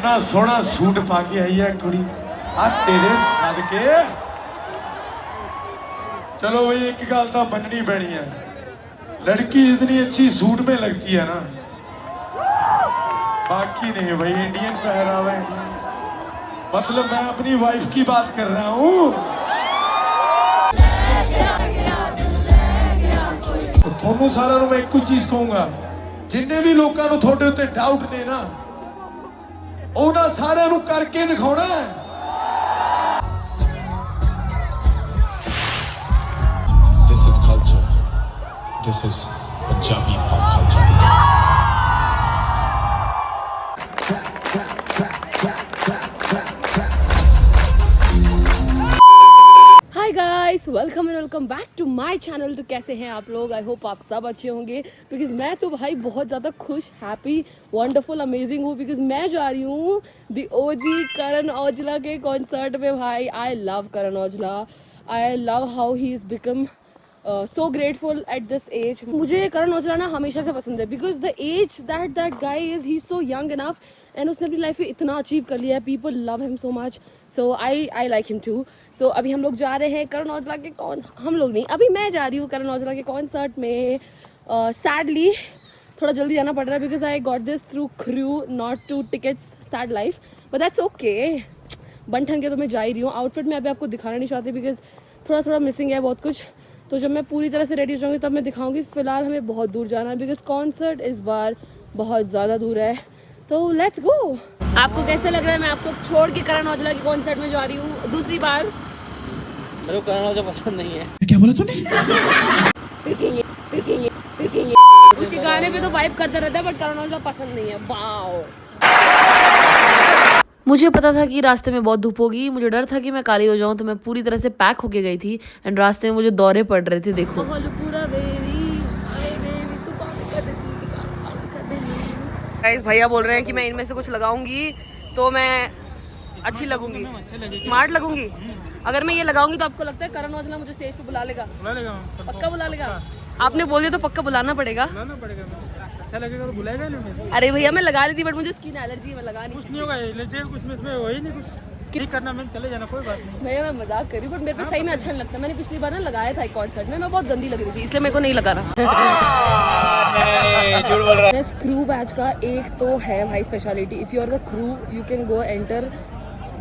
कितना सोहना सूट पा के आई है कुड़ी आ तेरे सदके। चलो भाई एक गल तो बननी पैनी है, लड़की इतनी अच्छी सूट में लगती है ना, बाकी नहीं भाई इंडियन पहरावा इंडियन। मतलब मैं अपनी वाइफ की बात कर रहा हूँ। तो थोनू सारा मैं एक चीज कहूंगा, जिन्ने भी लोगों को थोड़े उत्ते डाउट ने ना, उन्होंने सारे करके दिखाना है। This is culture. This is Punjabi pop culture. Hi guys, welcome back to my channel. तो कैसे हैं आप लोग? आई होप आप सब अच्छे होंगे, बिकॉज मैं तो भाई बहुत ज़्यादा खुश, हैप्पी, वंडरफुल, अमेजिंग हूँ, बिकॉज मैं जा रही हूँ दी ओजी करण औजला के कॉन्सर्ट में। भाई I love Karan Aujla, I love how he is become so grateful at this age. मुझे करण औजला ना हमेशा से पसंद है, because the age that guy is, he so young enough and उसने अपनी लाइफ में इतना अचीव कर लिया है। People love him so much, so I like him too. So अभी हम लोग जा रहे हैं करण औजला के हम लोग नहीं, अभी मैं जा रही हूँ करण औजला के कॉन्सर्ट में। सैडली थोड़ा जल्दी जाना पड़ रहा है, because I got this through crew, not two tickets, sad life, but that's okay. बन ठन के तो मैं जा ही रही हूँ। आउटफिट में अभी आपको दिखाना नहीं चाहती, बिकॉज थोड़ा मिसिंग है बहुत कुछ। तो जब मैं पूरी तरह से रेडी हो जाऊँगी तब मैं दिखाऊंगी। फिलहाल हमें बहुत दूर जाना है, बिकॉज कॉन्सर्ट इस बार बहुत ज़्यादा दूर है। तो लेट्स गो। आपको कैसे लग रहा है मैं आपको छोड़ के करण औजला के कॉन्सर्ट में जा रही हूँ दूसरी बार? मेरे को करण औजला पसंद नहीं है। क्या बोला तूने? उसके गाने पे तो वाइब करते रहता है, बट करण औजला पसंद नहीं है। वाओ। मुझे पता था कि रास्ते में बहुत धूप होगी, मुझे डर था कि मैं काली हो जाऊं, तो मैं पूरी तरह से पैक होके गई थी एंड रास्ते में मुझे दौरे पड़ रहे थे। देखो गाइस, भैया बोल रहे हैं कि मैं इनमें से कुछ लगाऊंगी तो मैं अच्छी लगूंगी, स्मार्ट लगूंगी। अगर मैं ये लगाऊंगी तो आपको लगता है करण औजला मुझे स्टेज पे बुला लेगा? पक्का बुला लेगा? आपने बोल दिया तो पक्का बुलाना पड़ेगा। अच्छा लगेगा तो बुलाएगा ना। अरे भैया मैं लगा ली थी, बट मुझे स्किन एलर्जी है, मैं लगा नहीं। कुछ नहीं होगा, एलर्जी कुछ में इसमें वही नहीं, कुछ ठीक करना, मैं चले जाना, कोई बात नहीं। भैया मैं मजाक कर रही हूँ, बट मेरे पे सही में अच्छा नहीं लगता। मैंने पिछली बार ना लगाया था एक कॉन्सर्ट में, मैं बहुत गंदी लग रही थी, इसलिए मेरे को नहीं लगा रहा। इस क्रू बैच का एक तो है भाई speciality, if you are the crew you can go enter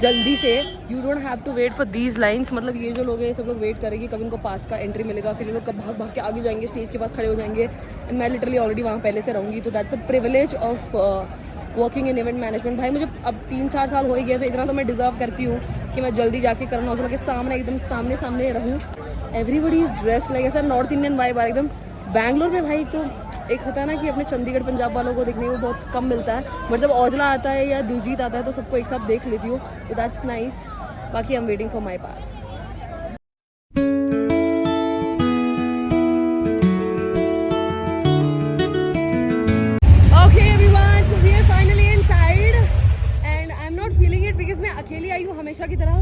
जल्दी से, you don't have to wait for these lines. मतलब ये जो लोग हैं ये सब लोग वेट करेंगे कब इनको पास का एंट्री मिलेगा, फिर ये लोग कब भाग के आगे जाएंगे, स्टेज के पास खड़े हो जाएंगे। एंड मैं लिटरली ऑलरेडी वहाँ पहले से रहूँगी, तो that's the privilege of working in event management. भाई मुझे अब 3-4 साल हो ही गए, तो इतना तो मैं डिजर्व करती हूँ कि मैं जल्दी जाके करण औजला के सामने एकदम सामने रहूँ। एवरीबडी इज ड्रेस लाइक ऐसा नॉर्थ इंडियन वाइब आ एकदम। बैंगलोर में भाई तो एक होता है ना कि अपने चंडीगढ़ पंजाब वालों को देखने को बहुत कम मिलता है, बट जब औजला आता है या दिलजीत आता है तो सबको एक साथ देख लेती हूँ, तो दैट्स नाइस। बाकी I am waiting for my pass. Okay everyone, so we are finally inside and I am not feeling it, because मैं अकेली आई हूँ हमेशा की तरह।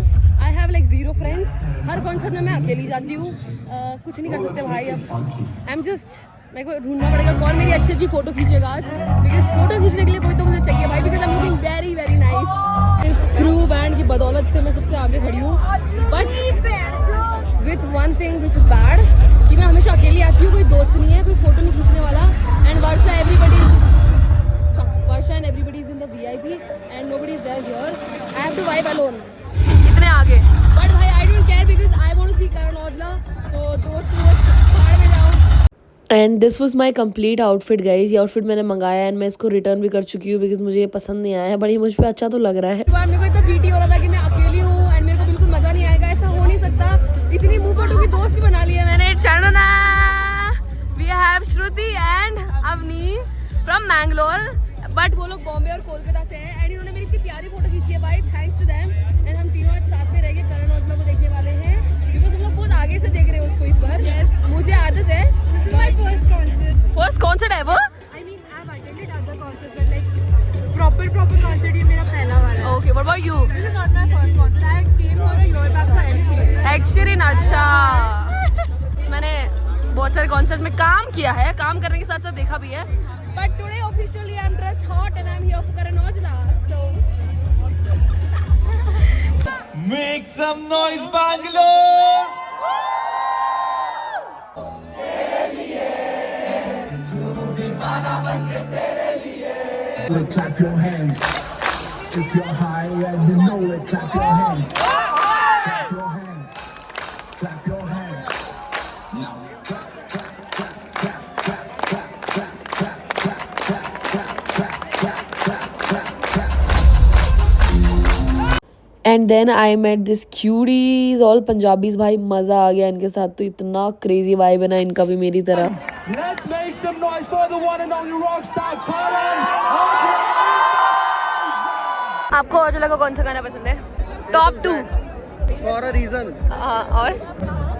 I have like 0 friends. हर कॉन्सर्ट में मैं अकेली जाती हूँ, कुछ नहीं कर सकते भाई। अब आई एम जस्ट, मेरे को ढूंढना पड़ेगा कौन मेरी अच्छी फोटो खींचेगा आज, बिकॉज फोटो खींचने के लिए कोई तो मुझे चाहिए भाई, because I am looking very very nice. इस क्रू बैंड की बदौलत से मैं सबसे आगे खड़ी हूँ, but with one thing which is bad कि मैं हमेशा अकेली आती हूँ, कोई दोस्त नहीं है, कोई फोटो नहीं खींचने वाला। And Varsha and everybody is in the VIP and nobody is there here. I have to vibe alone इतने आगे, बट भाई I don't care, because I want to see Karan Aujla. तो दोस्त पहाड़ में जाओ। And this was my complete outfit guys. ये outfit मैंने मंगाया एंड मैं इसको रिटर्न भी कर चुकी हूँ, बिकॉज मुझे ये पसंद नहीं आया है, बट ये मुझ पर अच्छा तो लग रहा है। मेरे को इतना पीटी हो रहा था कि मैं अकेली हूँ एंड मेरे को बिल्कुल मजा नहीं आएगा, ऐसा हो नहीं सकता। इतनी मुंह फटू की दोस्त भी बना ली है मैंने। Charana, we have Shruti and Avani from Mangalore, but वो लोग बॉम्बे और कोलकाता से हैं एंड इन्होंने मेरी इतनी प्यारी फोटो खींची है भाई, थैंक्स टू देम। एंड हम तीनों आज साथ में रह के करण औजला को देखने वाले हैं, बिकॉज हम लोग बहुत आगे से देख रहे हैं उसको इस बार। मुझे आदत है, फर्स्ट कॉन्सर्ट है वो। I mean, I've attended other concerts, but like proper concert ये मेरा पहला वाला है। Okay, what about you? This is not my first concert. I came for a year back for Ed Sheeran. Ed Sheeran, अच्छा। मैंने बहुत सारे concert में काम किया है, काम करने के साथ साथ देखा भी है, but today officially I'm dressed hot and I'm here for Karan Aujla, so make some noise, Bangalore! Clap your hands. If you're high and you know it, clap your hands. Clap your hands. Clap your hands. Now clap, clap, clap, clap, clap, clap, clap, clap, clap, clap, clap, clap, clap, clap, clap, clap. And then I met this cuties all Punjabis. भाई मज़ा आ गया इनके साथ. तो इतना crazy vibe है ना इनका भी मेरी तरह. Let's make some noise for the one and only rockstar, Karan. आपको औजला का कौन सा गाना पसंद है? Top 2 For a reason. और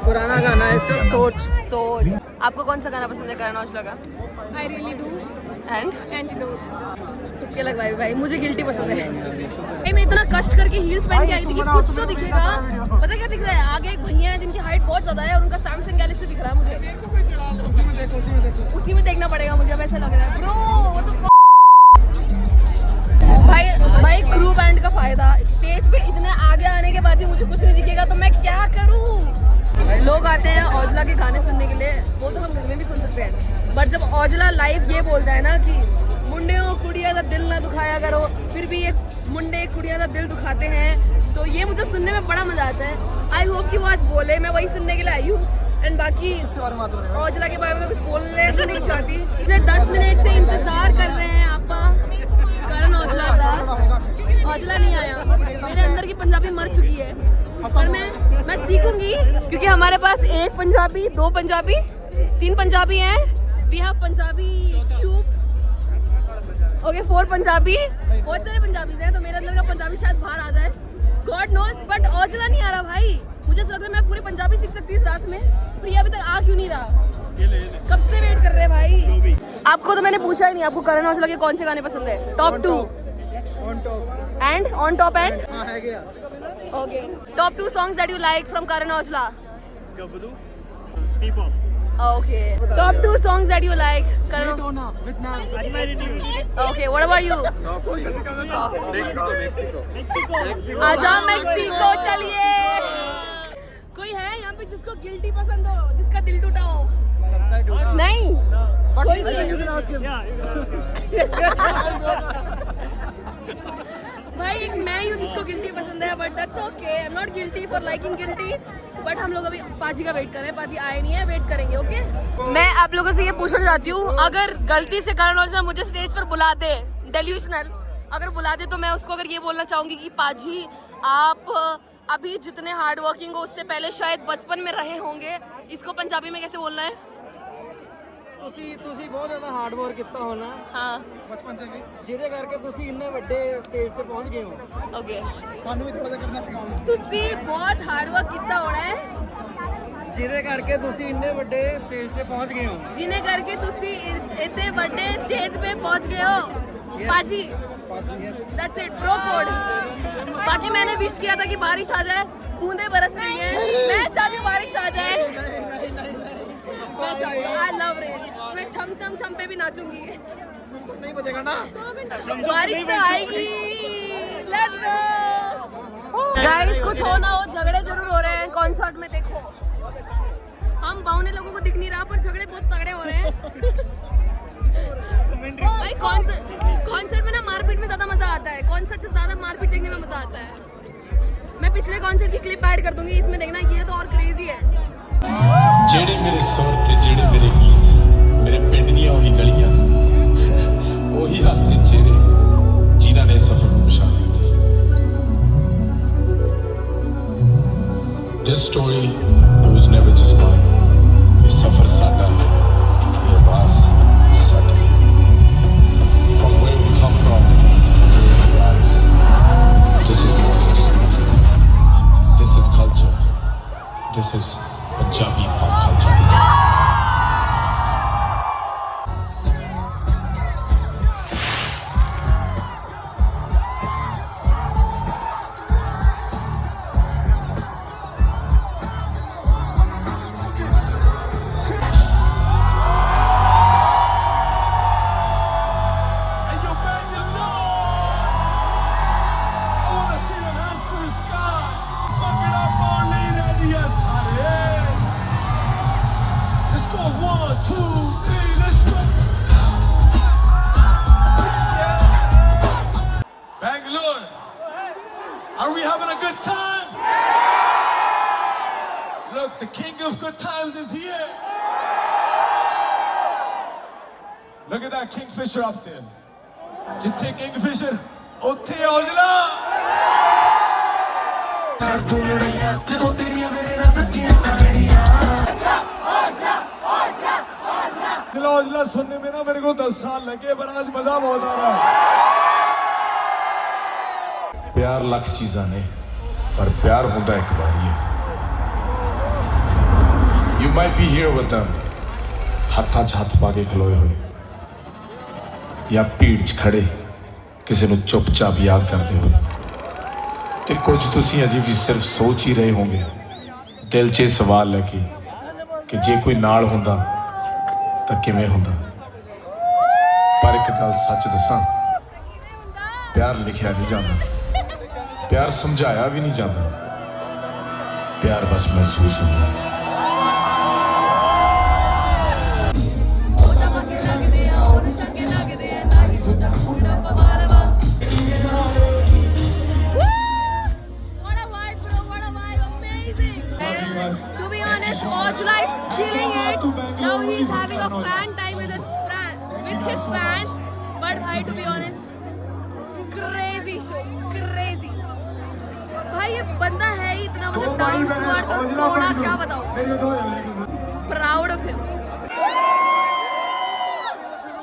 पुराना गाना है इसका, सोच. आपको कौन सा गाना पसंद है करण औजला का? I really do and antidote. सबके अलग भाई. भाई मुझे गिल्टी पसंद है. मैं इतना कष्ट करके हील्स पहन के आई थी कि कुछ तो दिखेगा. पता क्या दिख रहा है? आगे एक भैया है जिनकी हाइट बहुत ज्यादा है और उनका सैमसंग गैलेक्सी दिख रहा है मुझे. उसी में देखना पड़ेगा मुझे. अब ऐसा लग रहा है ब्रो. वो तो भाई क्रू बैंड का फायदा. स्टेज पे इतने आगे आने के बाद भी मुझे कुछ नहीं दिखेगा तो मैं क्या करूं? लोग आते हैं औजला के गाने सुनने के लिए. वो तो हम घर में भी सुन सकते हैं. बट जब औजला लाइव ये बोलता है ना कि मुंडियों कुड़िया का दिल ना दुखाया करो, फिर भी ये मुंडे कुड़िया का दिल दुखाते हैं, तो ये मुझे सुनने में बड़ा मजा आता है. आई होप कि वो आज बोले. मैं वही सुनने के लिए आई हूँ. एंड बाकी औजला के बारे में कुछ बोलने तो नहीं चाहती. मुझे 10 मिनट से इंतजार कर रहे हैं आपा. करण औजला था. औजला नहीं आया. मेरे अंदर की पंजाबी मर चुकी है. पर मैं सीखूंगी क्योंकि हमारे पास 1 पंजाबी, 2 पंजाबी, 3 पंजाबी हैं. We have Punjabi cube. Okay 4 Punjabi. बहुत सारे पंजाबी हैं तो मेरे अंदर का पंजाबी शायद बाहर आ जाए. God knows. बट औजला नहीं आ रहा भाई. मुझे लग रहा है मैं पूरी पंजाबी सीख सकती हूँ इस रात में. प्रिया अभी तक आ क्यों नहीं रहा? कब से वेट कर रहे हैं भाई. आपको तो मैंने पूछा ही नहीं. आपको करण औजला के कौन से गाने पसंद है? Top 2 and on top and okay. Top 2 songs that you like from Karan Aujla. Okay. Top 2 songs that you like. Karan. Okay. What about you? आजा मेक्सिको चलिए. कोई है यहाँ पे जिसको गिल्टी पसंद हो, जिसका दिल टूटा हो? नहीं. कोई नहीं. भाई एक मैं ही हूँ जिसको गिल्टी पसंद है. But that's okay. I am not guilty for liking guilty. But हम लोग अभी पाजी का वेट कर रहे हैं. पाजी आए नहीं है. वेट करेंगे. ओके. मैं आप लोगों से ये पूछना चाहती हूँ, अगर गलती से करण औजला मुझे स्टेज पर बुला दे, डेल्यूशनल अगर बुला दे, तो मैं उसको अगर ये बोलना चाहूँगी कि पाजी आप अभी जितने हार्ड वर्किंग हो उससे पहले शायद बचपन में रहे होंगे. इसको पंजाबी में कैसे बोलना है? ਤੁਸੀਂ ਬਹੁਤ ਜ਼ਿਆਦਾ ਹਾਰਡ ਵਰਕ ਕੀਤਾ ਹੋਣਾ. हाँ. ਬਚਪਨ ਚ ਵੀ, ਜਿਹਦੇ ਕਰਕੇ ਤੁਸੀਂ ਇੰਨੇ ਵੱਡੇ ਸਟੇਜ ਤੇ ਪਹੁੰਚ ਗਏ ਹੋ. ओके. ਸਾਨੂੰ ਵੀ ਥੋੜਾ ਜਿਹਾ ਕਰਨਾ ਸਿਖਾਓ. ਤੁਸੀਂ बहुत हार्ड वर्क कितना होना है ਜਿਹਦੇ ਕਰਕੇ ਤੁਸੀਂ ਇੰਨੇ ਵੱਡੇ ਸਟੇਜ ਤੇ ਪਹੁੰਚ ਗਏ ਹੋ. जिन्हें करके ਤੁਸੀਂ इतने बड़े स्टेज पे पहुंच गए हो. पाजी दैट्स इट ब्रो कोड. बाकी मैंने विश किया था कि बारिश आ जाए. बूंदे बरस रही हैं. मैं चाहती हूँ बारिश आ जाए. I love rain. मैं छम छम छम पे भी नाचूंगी. ਨਹੀਂ ਬਚੇਗਾ ਨਾ. बारिश तो आएगी. Let's go guys. कुछ हो ना हो झगड़े जरूर हो रहे हैं कॉन्सर्ट में. देखो हम बावने लोगों को दिख नहीं रहा पर झगड़े बहुत तगड़े हो रहे हैं. भाई कॉन्सर्ट में ना मारपीट में ज्यादा मजा आता है. कॉन्सर्ट से ज्यादा मारपीट देखने में मजा आता है. मैं पिछले कॉन्सर्ट की क्लिप ऐड कर दूंगी. इसमें देखना. ये तो और क्रेजी है. ਜਿਹੜੇ ਮੇਰੇ ਸੁਰ ਤੇ ਜਿਹੜੇ ਮੇਰੇ ਗੀਤ, ਮੇਰੇ ਪਿੰਡ ਦੀਆਂ ਉਹੀ ਗਲੀਆਂ, ਉਹੀ ਹੱਸਦੇ ਚਿਹਰੇ ਜਿਨ੍ਹਾਂ ਨੇ ਸਫ਼ਰ ਨੂੰ ਪਛਾਣ ਲਿੱਤੀ. This story, it was never just mine. ਇਹ ਸਫ਼ਰ ਸਾਡਾ, ਇਹ ਆਵਾਜ਼ ਸਾਡੀ. From where we come from, where we rise. This is more than just music. This is culture. This is Punjabi pop culture. Bangalore. Are we having a good time? Look, the king of good times is here. Look at that Kingfisher up there. Jithe Kingfisher, utthe Aujla. Aujla सुनने में ना मेरे को 10 साल लगे पर आज मजा बहुत आ रहा है। प्यार ਲੱਖ ਚੀਜ਼ਾਂ ਨੇ ਪਰ ਪਿਆਰ ਹੁੰਦਾ ਇੱਕ ਵਾਰੀ ਹੈ। You might be here with them ਹੱਥਾਂ 'ਚ ਹੱਥ ਪਾ ਕੇ ਖਲੋਏ ਹੋਏ ਜਾਂ ਭੀੜ 'ਚ ਖੜੇ ਕਿਸੇ ਨੂੰ ਚੁੱਪਚਾਪ ਯਾਦ ਕਰਦੇ ਹੋਏ ਤੇ ਕੁਝ ਤੁਸੀਂ ਅਜੇ ਵੀ ਸਿਰਫ ਸੋਚ ਹੀ ਰਹੇ ਹੋਗੇ ਦਿਲ 'ਚ ਇਹ ਸਵਾਲ ਲੈ ਕੇ ਕਿ ਜੇ ਕੋਈ ਨਾਲ ਹੁੰਦਾ ਤਾਂ ਕਿਵੇਂ ਹੁੰਦਾ। ਪਰ ਇੱਕ ਗੱਲ ਸੱਚ ਦੱਸਾਂ, ਪਿਆਰ ਲਿਖਿਆ ਨਹੀਂ ਜਾਂਦਾ, ਪਿਆਰ ਸਮਝਾਇਆ ਵੀ ਨਹੀਂ ਜਾਂਦਾ, ਪਿਆਰ ਬਸ ਮਹਿਸੂਸ ਹੁੰਦਾ। To be honest, Aujla is killing it. Now he's having a fan time with his fans. But भाई, to be honest, crazy show, crazy. भाई ये बंदा है ही इतना मतलब down to earth और सोना, क्या बताऊं. Proud of him.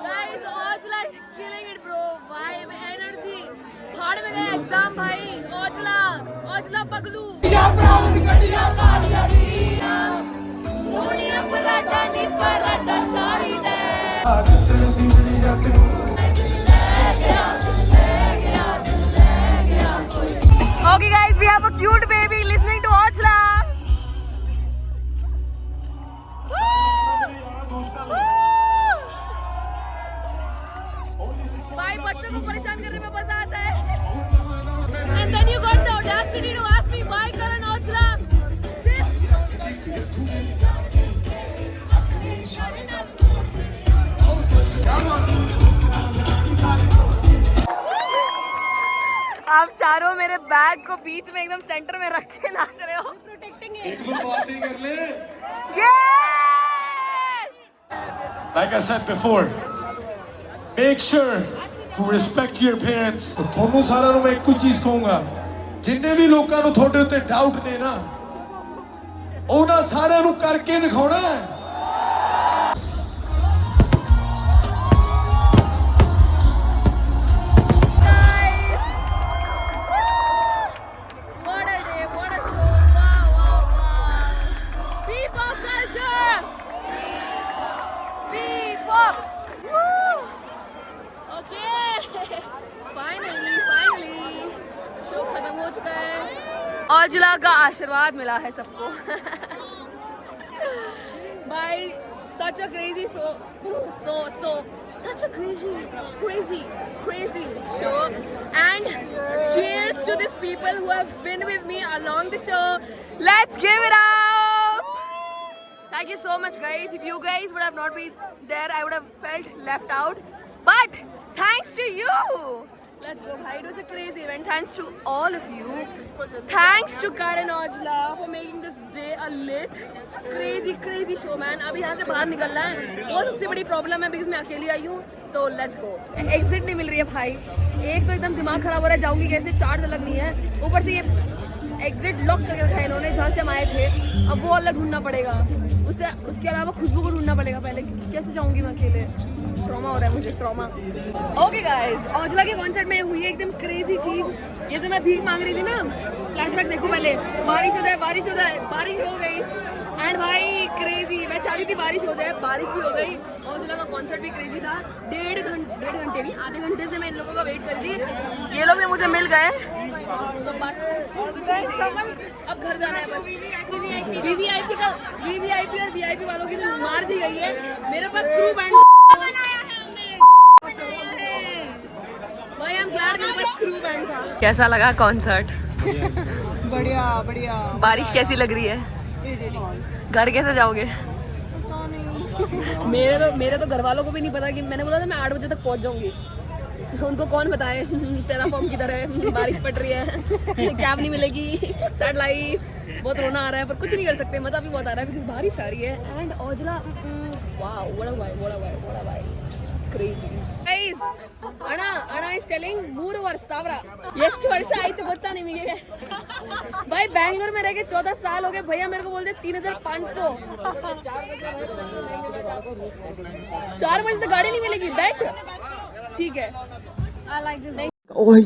Guys, Aujla is killing it, bro. Vibe, energy. भाड़ में गया एग्जाम भाई. Aujla पगलू. Okay guys, we have a cute baby listening to Aujla. भाई बच्चों को परेशान करने में मजा आता है. And then you got the audacity to ask me why Karan Aujla. आप चारों मेरे बैग को बीच में एकदम सेंटर में रख के नाच रहे हो. प्रोटेक्टिंग है. एक दो बातें कर ले. Yes! Like I said before, make sure to respect your parents. तो ਤੁਹਾਨੂੰ ਸਾਰਿਆਂ ਨੂੰ ਮੈਂ ਇੱਕੋ ਚੀਜ਼ ਕਹੂੰਗਾ, ਜਿੰਨੇ ਵੀ ਲੋਕਾਂ ਨੂੰ ਤੁਹਾਡੇ ਉੱਤੇ ਡਾਊਟ ਨੇ ਨਾ, ਉਹਨਾਂ ਸਾਰਿਆਂ ਨੂੰ ਕਰਕੇ ਦਿਖਾਉਣਾ ਹੈ. What a day, what a show. Wow, wow, wow. P-pop culture. P-pop. Woo! Okay. Finally. Show खत्म हो चुका है. Aujla का आशीर्वाद मिला है सबको. भाई, such a crazy such a crazy show. And cheers to these people who have been with me along the show. Let's give it up. Thank you so much guys. If you guys would have not been there, I would have felt left out. But thanks to you. Let's go bhai. It was a crazy event. Thanks to all of you. Thanks to Karan Aujla for making this day a lit crazy show man. अभी यहाँ से बाहर निकलना है, वो सबसे बड़ी problem है बिकॉज मैं अकेली आई हूँ. तो लेट्स गो. एग्जिट नहीं मिल रही है भाई. एक तो एकदम दिमाग खराब हो रहा है, जाऊंगी कैसे, चार्ज अलग नहीं है, ऊपर से ये एग्जिट लॉक करके रखा है इन्होंने जहाँ से हम आए थे. अब वो अलग ढूंढना पड़ेगा, उसके अलावा खुशबू को ढूंढना पड़ेगा पहले. कैसे जाऊंगी मैं अकेले, ट्रॉमा हो रहा है मुझे, ट्रॉमा. ओके गाइस, औजला के कॉन्सर्ट में हुई एकदम क्रेजी चीज. ये जो मैं भीख मांग रही थी ना, फ्लैशबैक देखो पहले. बारिश हो जाए, बारिश हो गई. एंड भाई क्रेजी, मैं चाहती थी बारिश हो जाए, बारिश भी हो गई. औजला का कॉन्सर्ट भी क्रेजी था. डेढ़ घंटे नहीं, आधे घंटे से मैं इन लोगों का वेट कर रही थी. ये लोग भी मुझे मिल गए, तो बस और कुछ नहीं चाहिए. अब घर जाना है बस. वीवीआईपी और वीआईपी वालों की तो मार दी गई है. मेरे पास क्रू बैंड बनाया है हमने. भाई हम ग्लैड मेरे पास क्रू बैंड था. कैसा लगा कॉन्सर्ट? बढ़िया. बारिश कैसी लग रही है? घर कैसे जाओगे? मेरे तो घर वालों को भी नहीं पता कि मैंने बोला था मैं 8 बजे तक पहुंच जाऊंगी. उनको कौन बताए तेरा फॉर्म किधर है, बारिश पड़ रही है, कैब नहीं मिलेगी, सैड लाइफ, बहुत रोना आ रहा है पर कुछ नहीं कर सकते, मजा भी बहुत आ रहा है बिकॉज बारिश आ रही है. And Aujla wow what a vibe crazy guys. ಅಣ್ಣ is telling 3 ವರ್ಷ ಎಷ್ಟು ವರ್ಷ ಆಯ್ತು ಗೊತ್ತಾ ನಿಮಗೆ भाई बैंगलोर में रह के 14 साल हो गए भैया, मेरे को बोलते 3500 4 बजे तक गाड़ी नहीं मिलेगी, बैठ ठीक है. I like this. ओह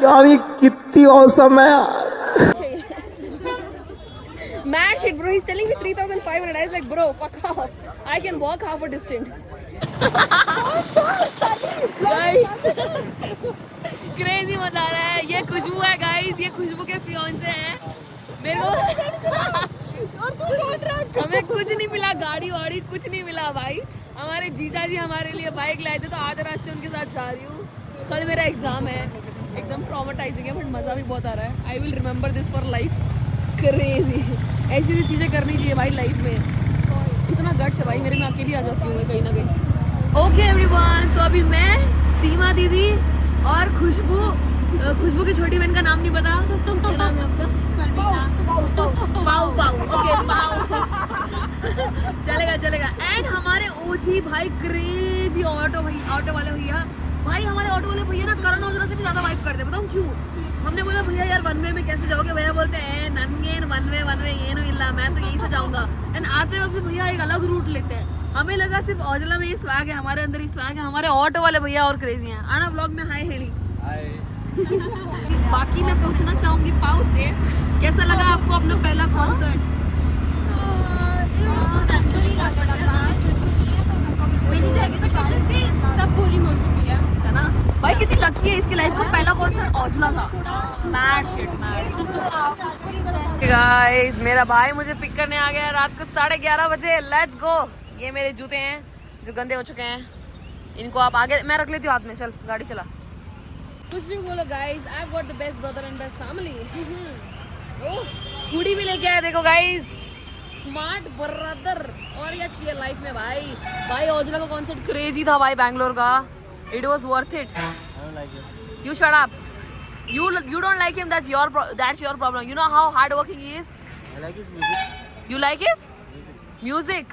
यार ये कितनी औसम है यार. Mad shit bro, he's telling me 3500. I was like bro fuck off, I can walk half a distance. Guys crazy मजा आ रहा है. ये खुशबू है गाइस, ये खुशबू के फियांसे हैं. मेरे को हमें कुछ नहीं मिला, गाड़ी वाड़ी कुछ नहीं मिला भाई. हमारे जीजा जी हमारे लिए बाइक लाए थे तो आधे रास्ते उनके साथ जा रही हूँ. कल मेरा एग्जाम है, एकदम ट्रॉमेटाइजिंग है बट मज़ा भी बहुत आ रहा है. I will remember this for life. Crazy ऐसी भी चीज़ें करनी चाहिए भाई लाइफ में. इतना गट्स है भाई मेरे में, अकेली आ जाती हूँ मैं कहीं ना कहीं. ओके एवरीवन, तो अभी मैं, सीमा दीदी और खुशबू की छोटी बहन का नाम नहीं पता, क्या नाम है आपका? पाऊ. ओके पाऊ. चलेगा. एंड हमारे ओजी भाई क्रेजी ऑटो वाले भैया भाई, हमारे ऑटो वाले भैया ना करण औजला से भी ज्यादा वाइब करते हैं. बताऊँ क्यों? हमने बोला भैया यार वन वे में कैसे जाओगे, भैया बोलते हैं ननगेन वन वे ये नो इल्ला, मैं तो यहीं से जाऊंगा. एंड आते वक्त भैया एक अलग रूट लेते हैं. हमें लगा सिर्फ औजला में ये स्वैग है, हमारे अंदर ही स्वैग है. हमारे ऑटो वाले भैया और क्रेजी हैं. आना व्लॉग में हाय हेली. बाकी मैं पूछना चाहूंगी पाऊ से, कैसा लगा आपको अपना पहला कॉन्सर्ट? सब पूरी हो चुकी है ना भाई, कितनी लकी है, इसकी लाइफ का पहला कॉन्सर्ट औजला था. Mad shit mad. गाइस मेरा भाई मुझे पिक करने आ गया रात को 11:30 बजे. Let's go. ये मेरे जूते हैं जो गंदे हो चुके हैं, इनको आप आगे मैं रख लेती हूँ हाथ में. चल गाड़ी चला. कुछ भी बोलो guys, I have got the best brother and best family. Hoodie भी लेके आया देखो गाइस, स्मार्ट ब्रदर. और क्या चाहिए लाइफ में भाई औजला का कॉन्सर्ट क्रेजी था भाई बैंगलोर का. It was worth it. You shut up. You don't like him, that's your problem. You know how hard working he is. I like his music. You like his music?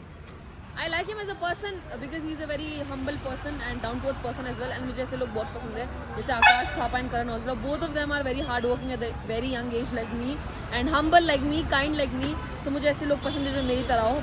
I like him as a person because he is a very humble person and down to earth person as well. And मुझे ऐसे लोग बहुत पसंद है जैसे आकाश Thapa and Karan Aujla. Both of them are very hard working at a very young age like me and humble like me, kind like me. So मुझे ऐसे लोग पसंद है जो मेरी तरह हो.